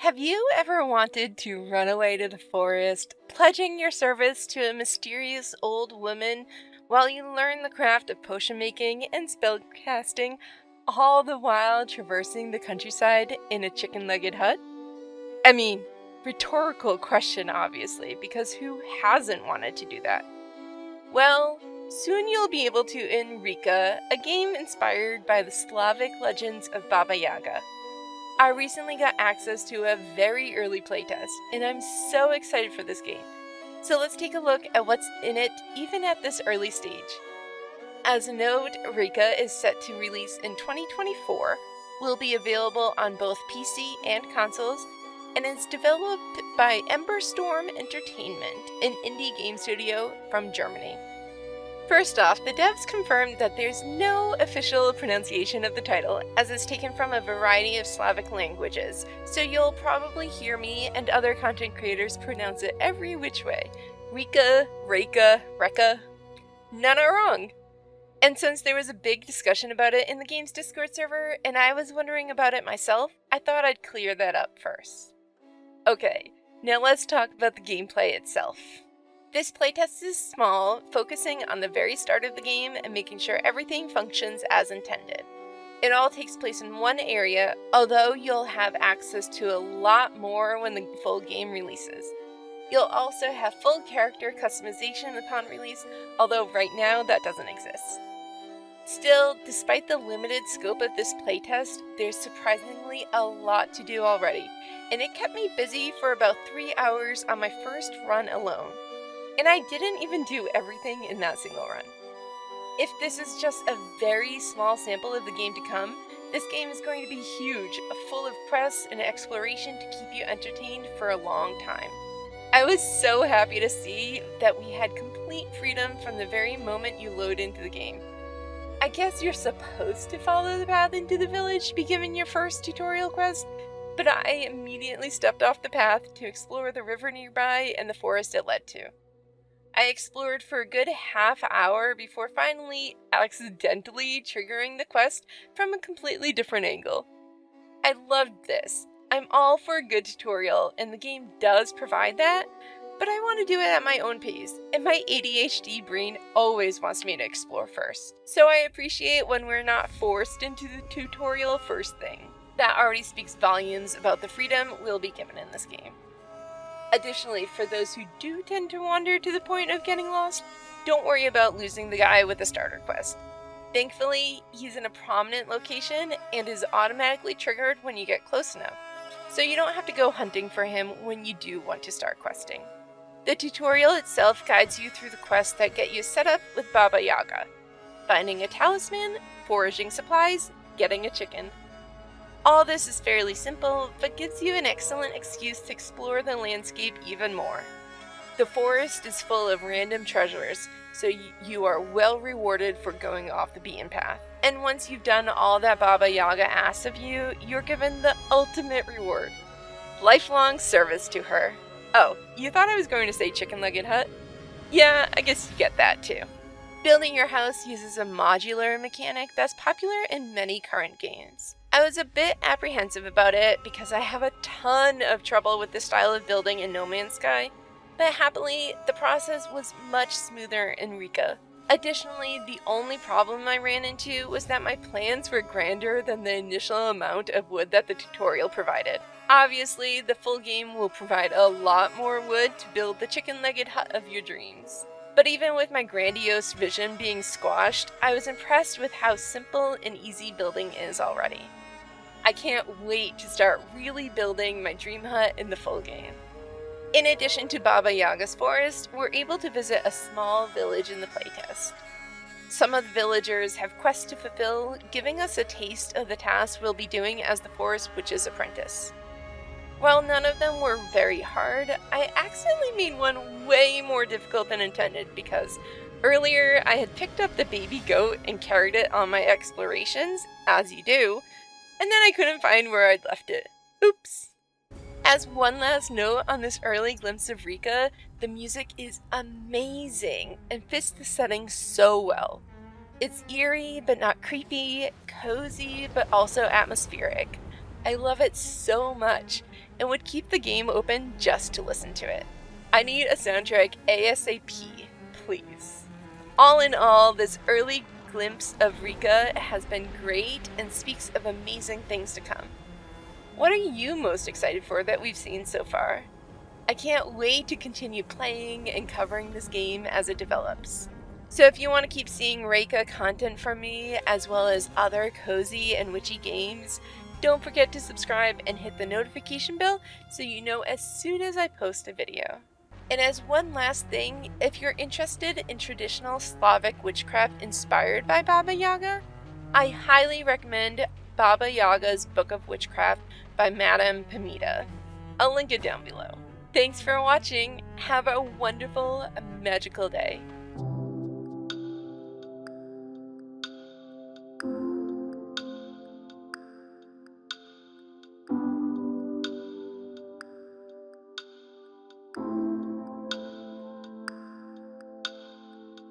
Have you ever wanted to run away to the forest, pledging your service to a mysterious old woman while you learn the craft of potion making and spell casting, all the while traversing the countryside in a chicken-legged hut? I mean, rhetorical question obviously, because who hasn't wanted to do that? Well, soon you'll be able to in REKA, a game inspired by the Slavic legends of Baba Jaga. I recently got access to a very early playtest, and I'm so excited for this game. So let's take a look at what's in it even at this early stage. As a note, REKA is set to release in 2024, will be available on both PC and consoles, and is developed by Storm Entertainment, an indie game studio from Germany. First off, the devs confirmed that there's no official pronunciation of the title, as it's taken from a variety of Slavic languages, so you'll probably hear me and other content creators pronounce it every which way. REKA, REKA, REKA. None are wrong! And since there was a big discussion about it in the game's Discord server, and I was wondering about it myself, I thought I'd clear that up first. Okay, now let's talk about the gameplay itself. This playtest is small, focusing on the very start of the game and making sure everything functions as intended. It all takes place in one area, although you'll have access to a lot more when the full game releases. You'll also have full character customization upon release, although right now that doesn't exist. Still, despite the limited scope of this playtest, there's surprisingly a lot to do already, and it kept me busy for about 3 hours on my first run alone. And I didn't even do everything in that single run. If this is just a very small sample of the game to come, this game is going to be huge, full of quests and exploration to keep you entertained for a long time. I was so happy to see that we had complete freedom from the very moment you load into the game. I guess you're supposed to follow the path into the village to be given your first tutorial quest, but I immediately stepped off the path to explore the river nearby and the forest it led to. I explored for a good half hour before finally accidentally triggering the quest from a completely different angle. I loved this. I'm all for a good tutorial, and the game does provide that, but I want to do it at my own pace, and my ADHD brain always wants me to explore first. So I appreciate when we're not forced into the tutorial first thing. That already speaks volumes about the freedom we'll be given in this game. Additionally, for those who do tend to wander to the point of getting lost, don't worry about losing the guy with the starter quest. Thankfully, he's in a prominent location and is automatically triggered when you get close enough, so you don't have to go hunting for him when you do want to start questing. The tutorial itself guides you through the quests that get you set up with Baba Jaga: finding a talisman, foraging supplies, getting a chicken. All this is fairly simple, but gives you an excellent excuse to explore the landscape even more. The forest is full of random treasures, so you are well rewarded for going off the beaten path. And once you've done all that Baba Jaga asks of you, you're given the ultimate reward: lifelong service to her. Oh, you thought I was going to say chicken-legged hut? Yeah, I guess you get that too. Building your house uses a modular mechanic that's popular in many current games. I was a bit apprehensive about it because I have a ton of trouble with this style of building in No Man's Sky, but happily, the process was much smoother in REKA. Additionally, the only problem I ran into was that my plans were grander than the initial amount of wood that the tutorial provided. Obviously, the full game will provide a lot more wood to build the chicken-legged hut of your dreams. But even with my grandiose vision being squashed, I was impressed with how simple and easy building is already. I can't wait to start really building my dream hut in the full game. In addition to Baba Jaga's forest, we're able to visit a small village in the playtest. Some of the villagers have quests to fulfill, giving us a taste of the tasks we'll be doing as the forest witch's apprentice. While none of them were very hard, I accidentally made one way more difficult than intended because earlier I had picked up the baby goat and carried it on my explorations, as you do, and then I couldn't find where I'd left it. Oops. As one last note on this early glimpse of REKA, the music is amazing and fits the setting so well. It's eerie but not creepy, cozy but also atmospheric. I love it so much and would keep the game open just to listen to it. I need a soundtrack ASAP, please. All in all, this early glimpse of REKA has been great and speaks of amazing things to come. What are you most excited for that we've seen so far? I can't wait to continue playing and covering this game as it develops. So if you want to keep seeing REKA content from me, as well as other cozy and witchy games, don't forget to subscribe and hit the notification bell so you know as soon as I post a video. And as one last thing, if you're interested in traditional Slavic witchcraft inspired by Baba Jaga, I highly recommend Baba Jaga's Book of Witchcraft by Madame Pamita. I'll link it down below. Thanks for watching. Have a wonderful, magical day.